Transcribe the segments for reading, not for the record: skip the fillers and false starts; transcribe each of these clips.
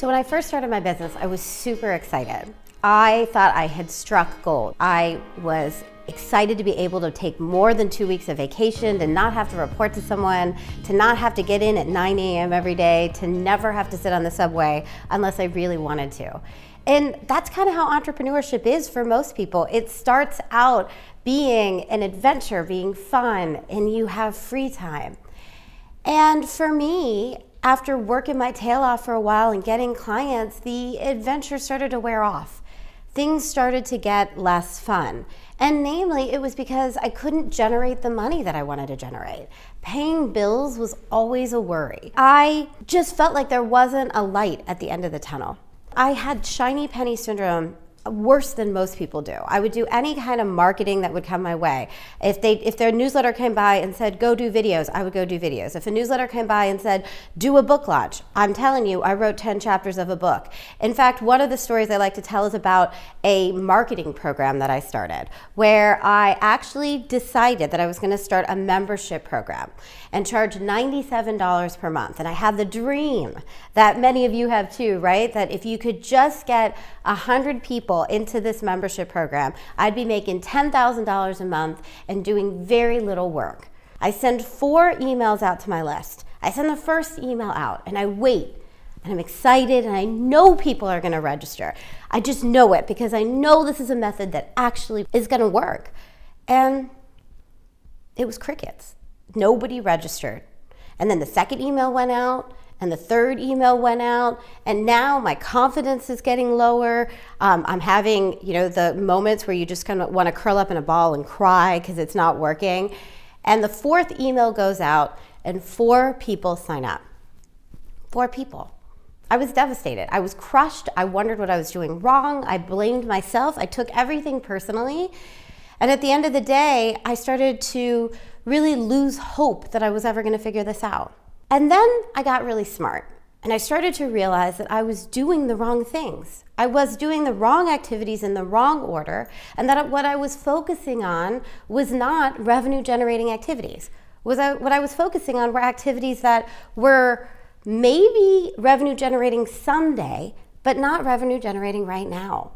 So when I first started my business, I was super excited. I thought I had struck gold. I was excited to be able to take more than 2 weeks of vacation, to not have to report to someone, to not have to get in at 9 a.m. every day, to never have to sit on the subway unless I really wanted to. And that's kind of how entrepreneurship is for most people. It starts out being an adventure, being fun, and you have free time. And for me, after working my tail off for a while and getting clients, the adventure started to wear off. Things started to get less fun. And namely, it was because I couldn't generate the money that I wanted to generate. Paying bills was always a worry. I just felt like there wasn't a light at the end of the tunnel. I had shiny penny syndrome worse than most people do. I would do any kind of marketing that would come my way. If their newsletter came by and said, go do videos, I would go do videos. If a newsletter came by and said, do a book launch, I'm telling you, I wrote 10 chapters of a book. In fact, one of the stories I like to tell is about a marketing program that I started, where I actually decided that I was gonna start a membership program and charge $97 per month. And I had the dream that many of you have too, right? That if you could just get 100 people into this membership program, I'd be making $10,000 a month and doing very little work. I send 4 emails out to my list. I send the first email out and I wait and I'm excited and I know people are gonna register. I just know it because I know this is a method that actually is gonna work. And it was crickets. Nobody registered. And then the second email went out and the third email went out, and now my confidence is getting lower. I'm having, the moments where you just kind of want to curl up in a ball and cry because it's not working. And the fourth email goes out and 4 people sign up. 4 people. I was devastated. I was crushed. I wondered what I was doing wrong. I blamed myself. I took everything personally. And at the end of the day, I started to really lose hope that I was ever going to figure this out. And then I got really smart and I started to realize that I was doing the wrong things. I was doing the wrong activities in the wrong order, and that what I was focusing on was not revenue generating activities. What I was focusing on were activities that were maybe revenue generating someday, but not revenue generating right now.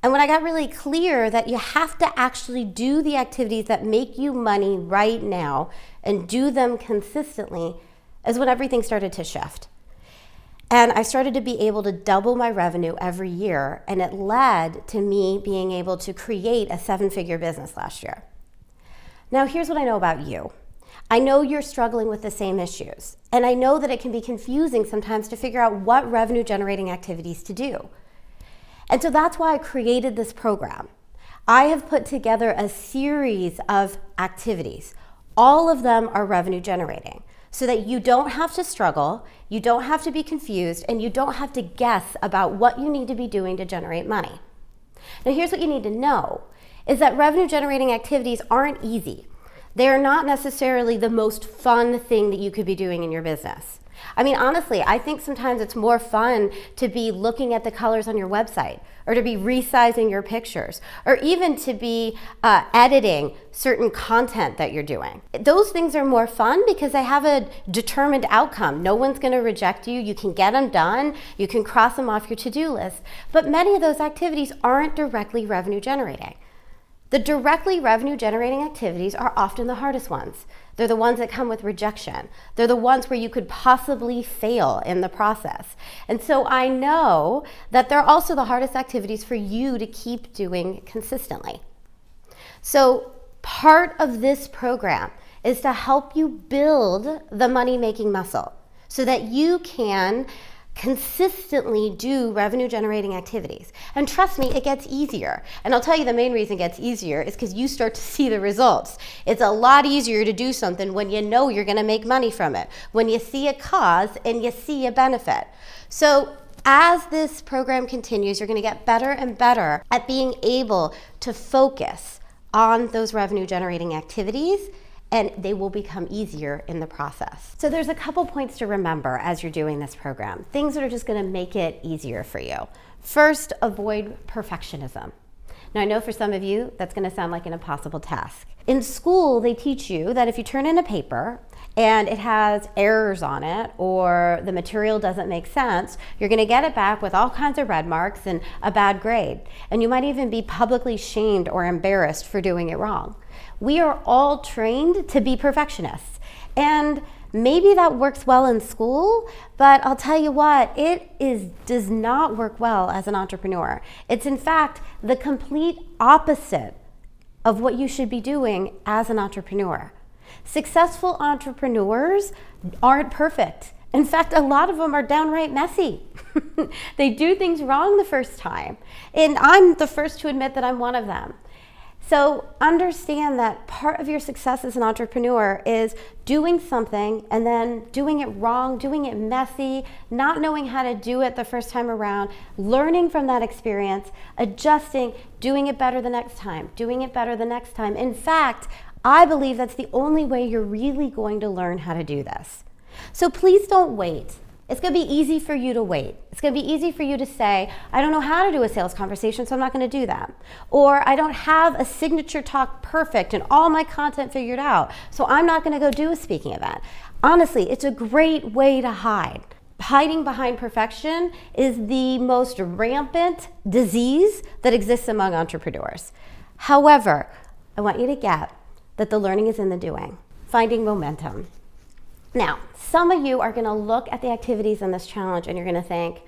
And when I got really clear that you have to actually do the activities that make you money right now and do them consistently, is when everything started to shift. And I started to be able to double my revenue every year, and it led to me being able to create a 7-figure business last year. Now, here's what I know about you. I know you're struggling with the same issues, and I know that it can be confusing sometimes to figure out what revenue generating activities to do. And so that's why I created this program. I have put together a series of activities. All of them are revenue generating, so that you don't have to struggle, you don't have to be confused, and you don't have to guess about what you need to be doing to generate money. Now, here's what you need to know, is that revenue generating activities aren't easy. They're not necessarily the most fun thing that you could be doing in your business. I mean, honestly, I think sometimes it's more fun to be looking at the colors on your website, or to be resizing your pictures, or even to be editing certain content that you're doing. Those things are more fun because they have a determined outcome. No one's gonna reject you. You can get them done. You can cross them off your to-do list. But many of those activities aren't directly revenue generating. The directly revenue generating activities are often the hardest ones. They're the ones that come with rejection. They're the ones where you could possibly fail in the process. And so I know that they're also the hardest activities for you to keep doing consistently. So part of this program is to help you build the money-making muscle so that you can consistently do revenue generating activities. And trust me, it gets easier. And I'll tell you the main reason it gets easier is because you start to see the results. It's a lot easier to do something when you know you're gonna make money from it, when you see a cause and you see a benefit. So as this program continues, you're gonna get better and better at being able to focus on those revenue generating activities, and they will become easier in the process. So there's a couple points to remember as you're doing this program, things that are just gonna make it easier for you. First, avoid perfectionism. Now I know for some of you, that's gonna sound like an impossible task. In school, they teach you that if you turn in a paper and it has errors on it or the material doesn't make sense, you're going to get it back with all kinds of red marks and a bad grade. And you might even be publicly shamed or embarrassed for doing it wrong. We are all trained to be perfectionists. And maybe that works well in school, but I'll tell you what, does not work well as an entrepreneur. It's in fact the complete opposite of what you should be doing as an entrepreneur. Successful entrepreneurs aren't perfect. In fact, a lot of them are downright messy. They do things wrong the first time. And I'm the first to admit that I'm one of them. So understand that part of your success as an entrepreneur is doing something and then doing it wrong, doing it messy, not knowing how to do it the first time around, learning from that experience, adjusting, doing it better the next time, doing it better the next time. In fact, I believe that's the only way you're really going to learn how to do this. So please don't wait. It's going to be easy for you to wait. It's going to be easy for you to say, I don't know how to do a sales conversation, so I'm not going to do that. Or I don't have a signature talk perfect and all my content figured out, so I'm not going to go do a speaking event. Honestly, it's a great way to hide. Hiding behind perfection is the most rampant disease that exists among entrepreneurs. However, I want you to get that the learning is in the doing, finding momentum. Now, some of you are going to look at the activities in this challenge and you're going to think,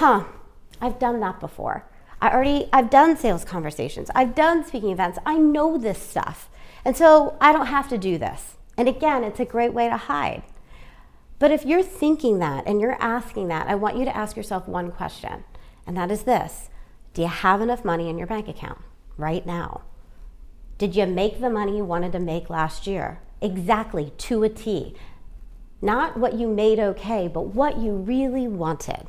I've done that before. I've done sales conversations. I've done speaking events. I know this stuff. And so I don't have to do this. And again, it's a great way to hide. But if you're thinking that and you're asking that, I want you to ask yourself one question. And that is this: do you have enough money in your bank account right now? Did you make the money you wanted to make last year? Exactly, to a T. Not what you made okay, but what you really wanted.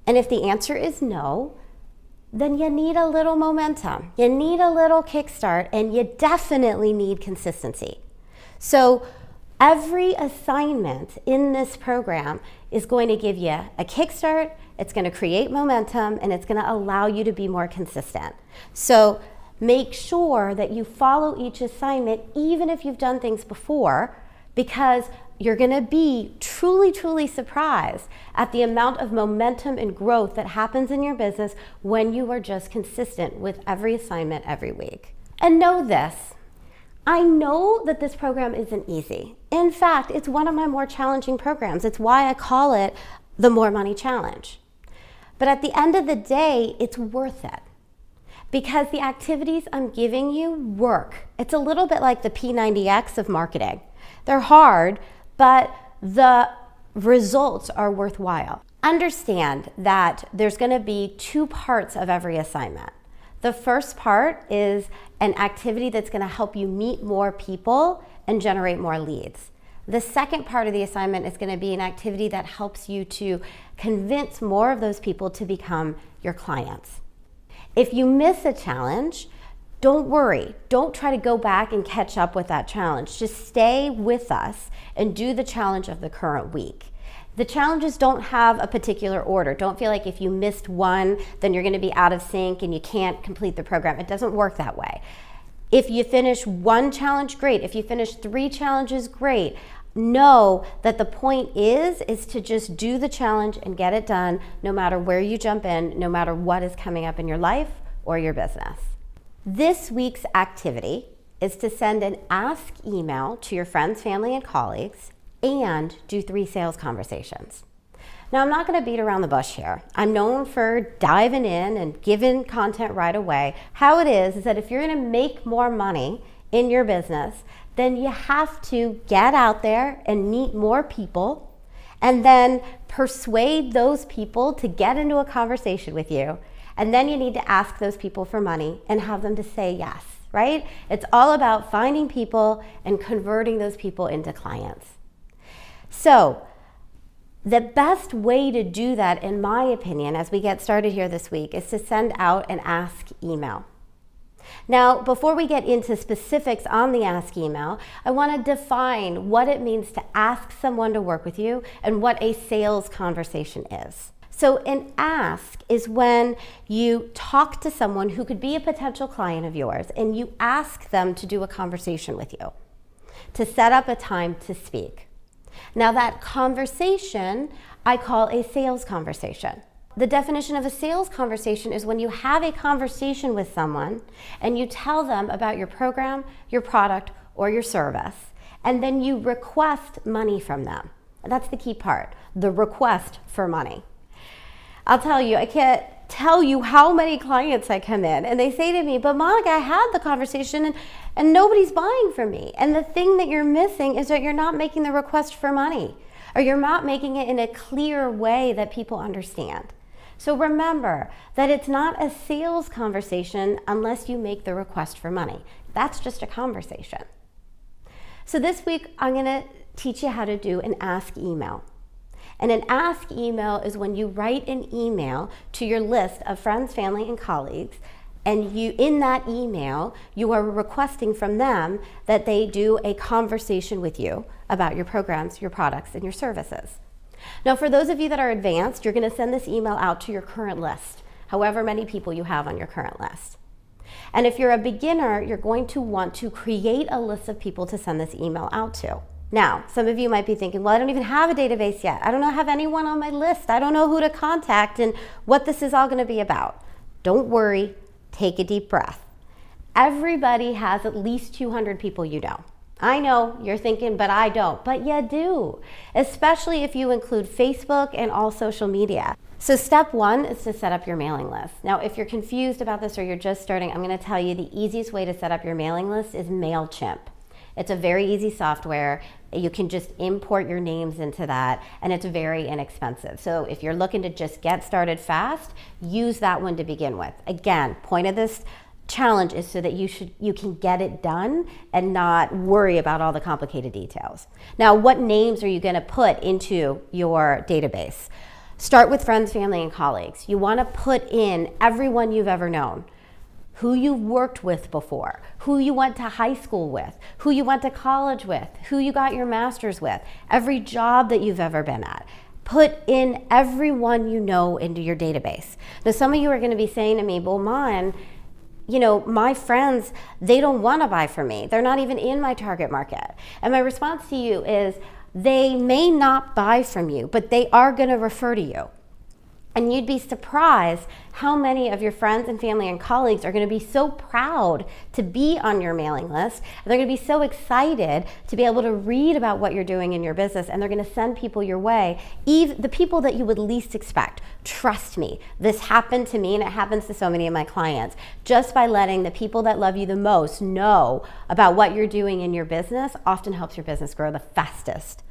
And if the answer is no, then you need a little momentum. You need a little kickstart, and you definitely need consistency. So every assignment in this program is going to give you a kickstart, it's going to create momentum, and it's going to allow you to be more consistent. So make sure that you follow each assignment, even if you've done things before, because you're going to be truly, truly surprised at the amount of momentum and growth that happens in your business when you are just consistent with every assignment every week. And know this, I know that this program isn't easy. In fact, it's one of my more challenging programs. It's why I call it the More Money Challenge. But at the end of the day, it's worth it, because the activities I'm giving you work. It's a little bit like the P90X of marketing. They're hard, but the results are worthwhile. Understand that there's going to be two parts of every assignment. The first part is an activity that's going to help you meet more people and generate more leads. The second part of the assignment is going to be an activity that helps you to convince more of those people to become your clients. If you miss a challenge, don't worry. Don't try to go back and catch up with that challenge. Just stay with us and do the challenge of the current week. The challenges don't have a particular order. Don't feel like if you missed one, then you're going to be out of sync and you can't complete the program. It doesn't work that way. If you finish one challenge, great. If you finish 3 challenges, great. Know that the point is to just do the challenge and get it done, no matter where you jump in, no matter what is coming up in your life or your business. This week's activity is to send an ask email to your friends, family, and colleagues and do 3 sales conversations. Now, I'm not going to beat around the bush here. I'm known for diving in and giving content right away. How it is that if you're going to make more money in your business, then you have to get out there and meet more people and then persuade those people to get into a conversation with you. And then you need to ask those people for money and have them to say yes, right? It's all about finding people and converting those people into clients. So the best way to do that, in my opinion, as we get started here this week, is to send out an ask email. Now, before we get into specifics on the ask email, I want to define what it means to ask someone to work with you and what a sales conversation is. So an ask is when you talk to someone who could be a potential client of yours and you ask them to do a conversation with you. to set up a time to speak. Now that conversation I call a sales conversation. The definition of a sales conversation is when you have a conversation with someone and you tell them about your program, your product, or your service, and then you request money from them. That's the key part, the request for money. I'll tell you, I can't tell you how many clients I come in and they say to me, but Monica, I had the conversation and nobody's buying from me. And the thing that you're missing is that you're not making the request for money, or you're not making it in a clear way that people understand. So remember that it's not a sales conversation unless you make the request for money. That's just a conversation. So this week, I'm gonna teach you how to do an ask email. And an ask email is when you write an email to your list of friends, family, and colleagues, and in that email, you are requesting from them that they do a conversation with you about your programs, your products, and your services. Now, for those of you that are advanced, you're gonna send this email out to your current list, however many people you have on your current list. And if you're a beginner, you're going to want to create a list of people to send this email out to. Now, some of you might be thinking, well, I don't even have a database yet. I don't have anyone on my list. I don't know who to contact and what this is all gonna be about. Don't worry, take a deep breath. Everybody has at least 200 people you know. I know you're thinking, but I don't, but you do, especially if you include Facebook and all social media. So step one is to set up your mailing list. Now, if you're confused about this or you're just starting, I'm gonna tell you the easiest way to set up your mailing list is MailChimp. It's a very easy software. You can just import your names into that, and it's very inexpensive. So if you're looking to just get started fast, use that one to begin with. Again, point of this challenge is so that you can get it done and not worry about all the complicated details. Now, what names are you gonna put into your database? Start with friends, family, and colleagues. You wanna put in everyone you've ever known, who you've worked with before, who you went to high school with, who you went to college with, who you got your master's with, every job that you've ever been at. Put in everyone you know into your database. Now, some of you are gonna be saying to me, well, my friends, they don't wanna buy from me. They're not even in my target market. And my response to you is, they may not buy from you, but they are gonna refer to you. And you'd be surprised how many of your friends and family and colleagues are gonna be so proud to be on your mailing list. And they're gonna be so excited to be able to read about what you're doing in your business, and they're gonna send people your way, even the people that you would least expect. Trust me, this happened to me and it happens to so many of my clients. Just by letting the people that love you the most know about what you're doing in your business often helps your business grow the fastest.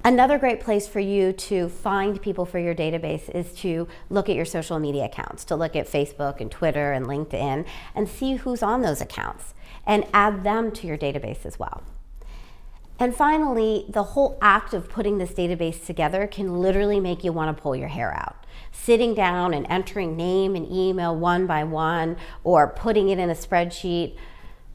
Another great place for you to find people for your database is to look at your social media accounts, to look at Facebook and Twitter and LinkedIn and see who's on those accounts and add them to your database as well. And finally, the whole act of putting this database together can literally make you want to pull your hair out. Sitting down and entering name and email one by one, or putting it in a spreadsheet,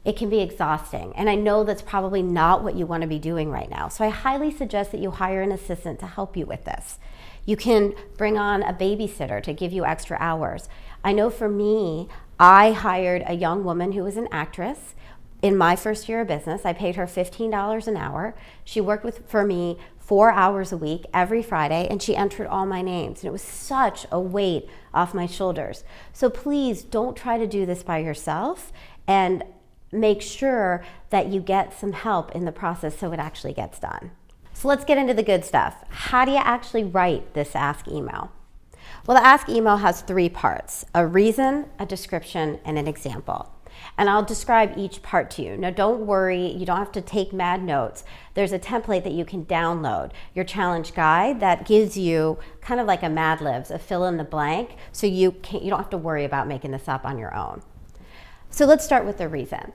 it can be exhausting. And I know that's probably not what you want to be doing right now. So I highly suggest that you hire an assistant to help you with this. You can bring on a babysitter to give you extra hours. I know for me, I hired a young woman who was an actress. In my first year of business, I paid her $15 an hour. She worked for me 4 hours a week, every Friday, and she entered all my names. And it was such a weight off my shoulders. So please don't try to do this by yourself, and make sure that you get some help in the process so it actually gets done. So let's get into the good stuff. How do you actually write this ask email? Well, the ask email has 3 parts: a reason, a description, and an example. And I'll describe each part to you. Now, don't worry, you don't have to take mad notes. There's a template that you can download, your challenge guide, that gives you kind of like a Mad Libs, a fill in the blank, so you don't have to worry about making this up on your own. So let's start with the reason.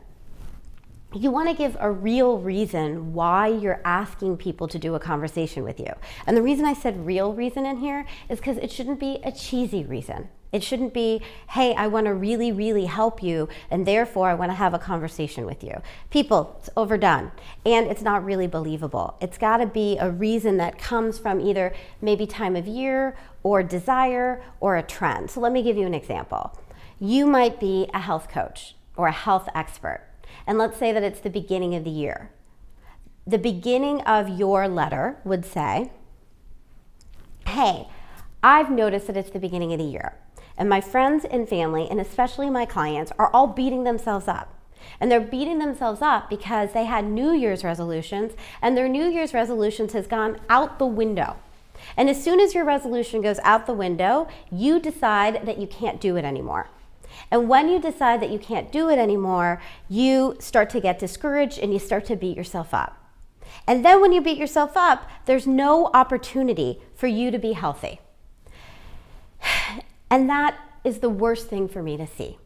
You want to give a real reason why you're asking people to do a conversation with you. And the reason I said real reason in here is because it shouldn't be a cheesy reason. It shouldn't be, hey, I want to really, really help you, and therefore I want to have a conversation with you. People, it's overdone, and it's not really believable. It's got to be a reason that comes from either maybe time of year or desire or a trend. So let me give you an example. You might be a health coach or a health expert. And let's say that it's the beginning of the year. the beginning of your letter would say, hey, I've noticed that it's the beginning of the year, and my friends and family, and especially my clients, are all beating themselves up. And they're beating themselves up because they had New Year's resolutions, and their New Year's resolutions has gone out the window. And as soon as your resolution goes out the window, you decide that you can't do it anymore. And when you decide that you can't do it anymore, you start to get discouraged and you start to beat yourself up. And then when you beat yourself up, there's no opportunity for you to be healthy. And that is the worst thing for me to see.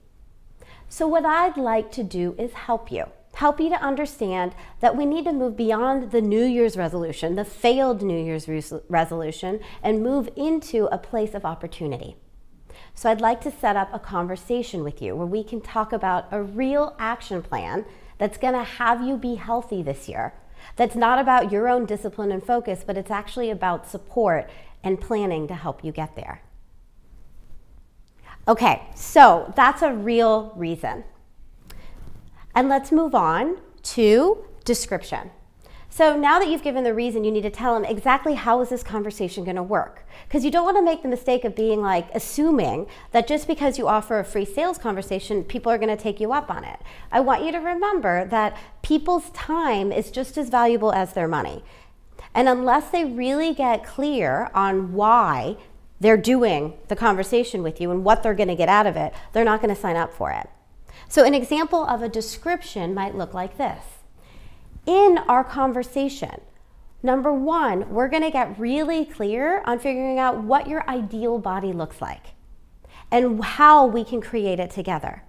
So what I'd like to do is help you to understand that we need to move beyond the New Year's resolution, the failed New Year's resolution, and move into a place of opportunity. So I'd like to set up a conversation with you where we can talk about a real action plan that's going to have you be healthy this year. That's not about your own discipline and focus, but it's actually about support and planning to help you get there. Okay, so that's a real reason. And let's move on to description. So now that you've given the reason, you need to tell them exactly how is this conversation going to work. Because you don't want to make the mistake of being like assuming that just because you offer a free sales conversation, people are going to take you up on it. I want you to remember that people's time is just as valuable as their money. And unless they really get clear on why they're doing the conversation with you and what they're going to get out of it, they're not going to sign up for it. So an example of a description might look like this. In our conversation, number one, we're going to get really clear on figuring out what your ideal body looks like and how we can create it together.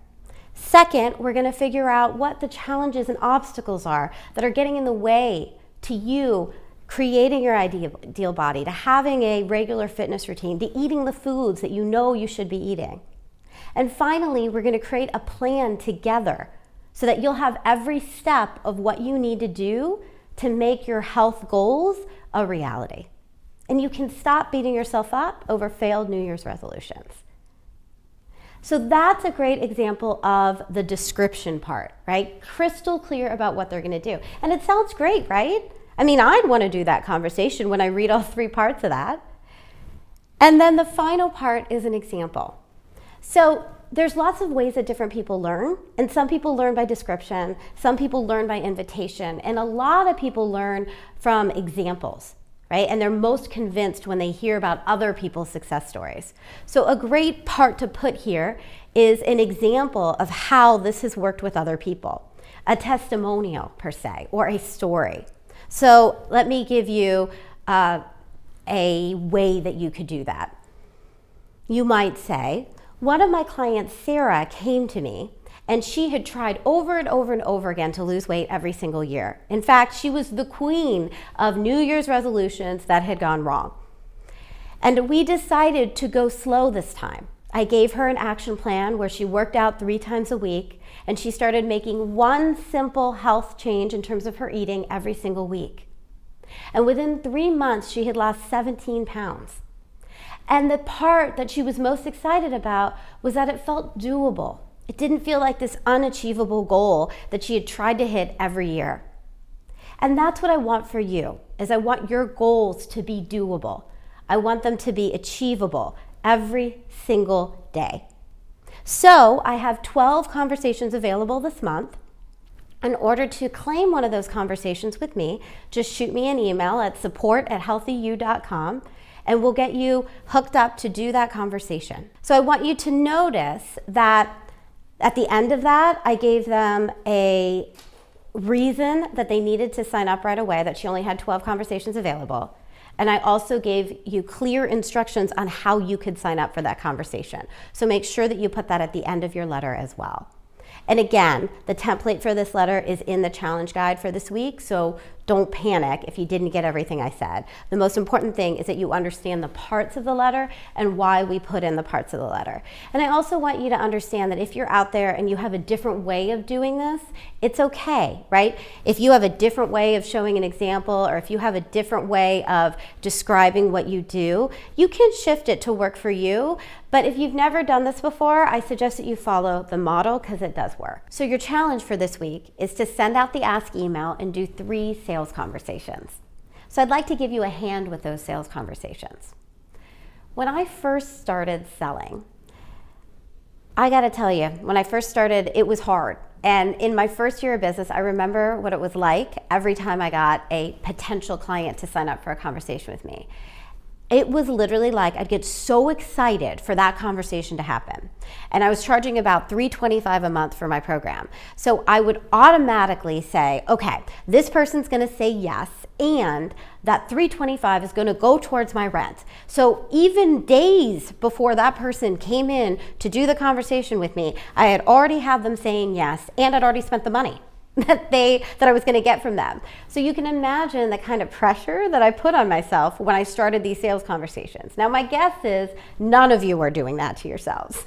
Second, we're going to figure out what the challenges and obstacles are that are getting in the way to you creating your ideal body, to having a regular fitness routine, to eating the foods that you know you should be eating. And finally, we're going to create a plan together so that you'll have every step of what you need to do to make your health goals a reality. And you can stop beating yourself up over failed New Year's resolutions. So that's a great example of the description part, right? Crystal clear about what they're going to do. And it sounds great, right? I mean, I'd want to do that conversation when I read all three parts of that. And then the final part is an example. So there's lots of ways that different people learn, and some people learn by description, some people learn by invitation, and a lot of people learn from examples, right? And they're most convinced when they hear about other people's success stories. So a great part to put here is an example of how this has worked with other people, a testimonial per se, or a story. So let me give you a way that you could do that. You might say, one of my clients, Sarah, came to me and she had tried over and over and over again to lose weight every single year. In fact, she was the queen of New Year's resolutions that had gone wrong. And we decided to go slow this time. I gave her an action plan where she worked out 3 times a week and she started making one simple health change in terms of her eating every single week. And within 3 months, she had lost 17 pounds. And the part that she was most excited about was that it felt doable. It didn't feel like this unachievable goal that she had tried to hit every year. And that's what I want for you, is I want your goals to be doable. I want them to be achievable every single day. So I have 12 conversations available this month. In order to claim one of those conversations with me, just shoot me an email at support@healthyu.com. and we'll get you hooked up to do that conversation. So I want you to notice that at the end of that, I gave them a reason that they needed to sign up right away, that she only had 12 conversations available. And I also gave you clear instructions on how you could sign up for that conversation. So make sure that you put that at the end of your letter as well. And again, the template for this letter is in the challenge guide for this week, so don't panic if you didn't get everything I said. The most important thing is that you understand the parts of the letter and why we put in the parts of the letter. And I also want you to understand that if you're out there and you have a different way of doing this, it's okay, right? If you have a different way of showing an example, or if you have a different way of describing what you do, you can shift it to work for you. But if you've never done this before, I suggest that you follow the model because it does work. So your challenge for this week is to send out the ask email and do 3 sales conversations. So I'd like to give you a hand with those sales conversations. When I first started selling, I gotta tell you, when I first started, it was hard. And in my first year of business, I remember what it was like every time I got a potential client to sign up for a conversation with me. It was literally like I'd get so excited for that conversation to happen. And I was charging about $325 a month for my program. So I would automatically say, okay, this person's gonna say yes, and that $325 is gonna go towards my rent. So even days before that person came in to do the conversation with me, I had already had them saying yes, and I'd already spent the money that I was going to get from them. So you can imagine the kind of pressure that I put on myself when I started these sales conversations. Now my guess is none of you are doing that to yourselves.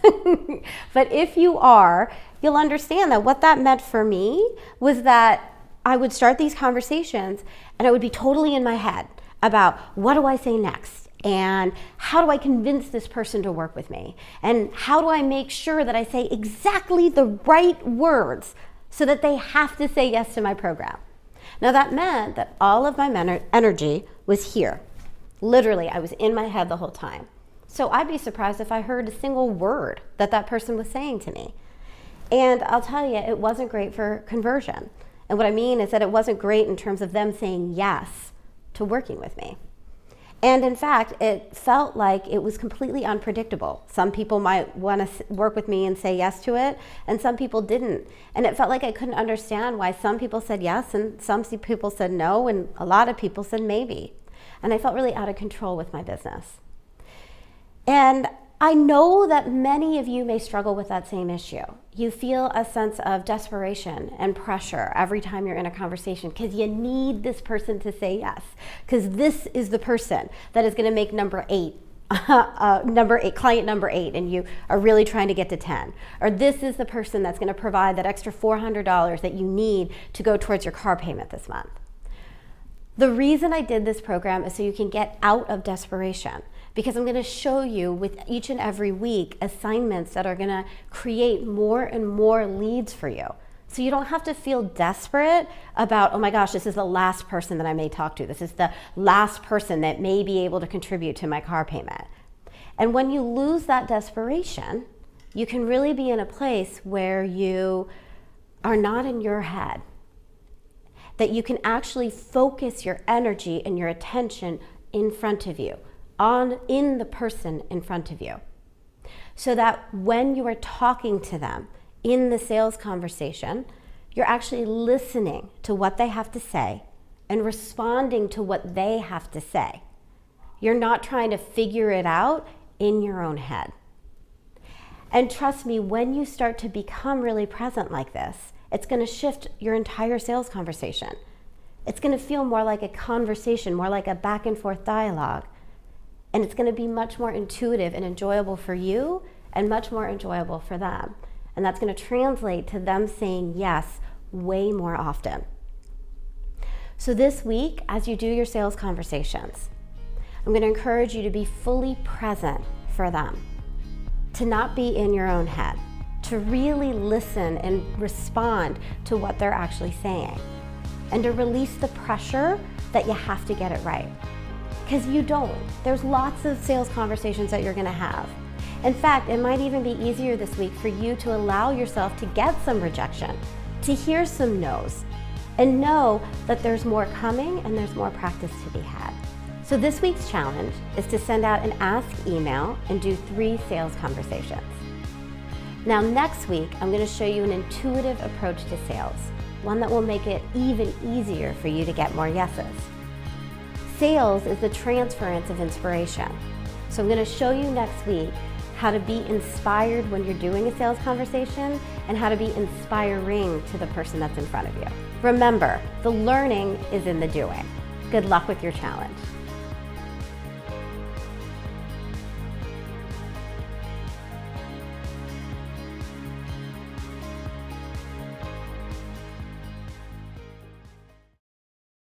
But if you are, you'll understand that what that meant for me was that I would start these conversations and I would be totally in my head about what do I say next? And how do I convince this person to work with me? And how do I make sure that I say exactly the right words so that they have to say yes to my program? Now that meant that all of my energy was here. Literally, I was in my head the whole time. So I'd be surprised if I heard a single word that that person was saying to me. And I'll tell you, it wasn't great for conversion. And what I mean is that it wasn't great in terms of them saying yes to working with me. And in fact, it felt like it was completely unpredictable. Some people might want to work with me and say yes to it, and some people didn't. And it felt like I couldn't understand why some people said yes and some people said no, and a lot of people said maybe. And I felt really out of control with my business. And I know that many of you may struggle with that same issue. You feel a sense of desperation and pressure every time you're in a conversation because you need this person to say yes, because this is the person that is going to make client number 8, and you are really trying to get to 10. Or this is the person that's going to provide that extra $400 that you need to go towards your car payment this month. The reason I did this program is so you can get out of desperation, because I'm going to show you with each and every week assignments that are going to create more and more leads for you. So you don't have to feel desperate about, oh my gosh, this is the last person that I may talk to. This is the last person that may be able to contribute to my car payment. And when you lose that desperation, you can really be in a place where you are not in your head, that you can actually focus your energy and your attention in front of you, in the person in front of you, so that when you are talking to them in the sales conversation, you're actually listening to what they have to say and responding to what they have to say. You're not trying to figure it out in your own head. And trust me, when you start to become really present like this, it's going to shift your entire sales conversation. It's going to feel more like a conversation, more like a back and forth dialogue. And it's going to be much more intuitive and enjoyable for you and much more enjoyable for them. And that's going to translate to them saying yes way more often. So this week, as you do your sales conversations, I'm going to encourage you to be fully present for them, to not be in your own head, to really listen and respond to what they're actually saying, and to release the pressure that you have to get it right. Because you don't. There's lots of sales conversations that you're going to have. In fact, it might even be easier this week for you to allow yourself to get some rejection, to hear some no's, and know that there's more coming and there's more practice to be had. So this week's challenge is to send out an ask email and do 3 sales conversations. Now next week, I'm going to show you an intuitive approach to sales, one that will make it even easier for you to get more yeses. Sales is the transference of inspiration. So I'm going to show you next week how to be inspired when you're doing a sales conversation and how to be inspiring to the person that's in front of you. Remember, the learning is in the doing. Good luck with your challenge.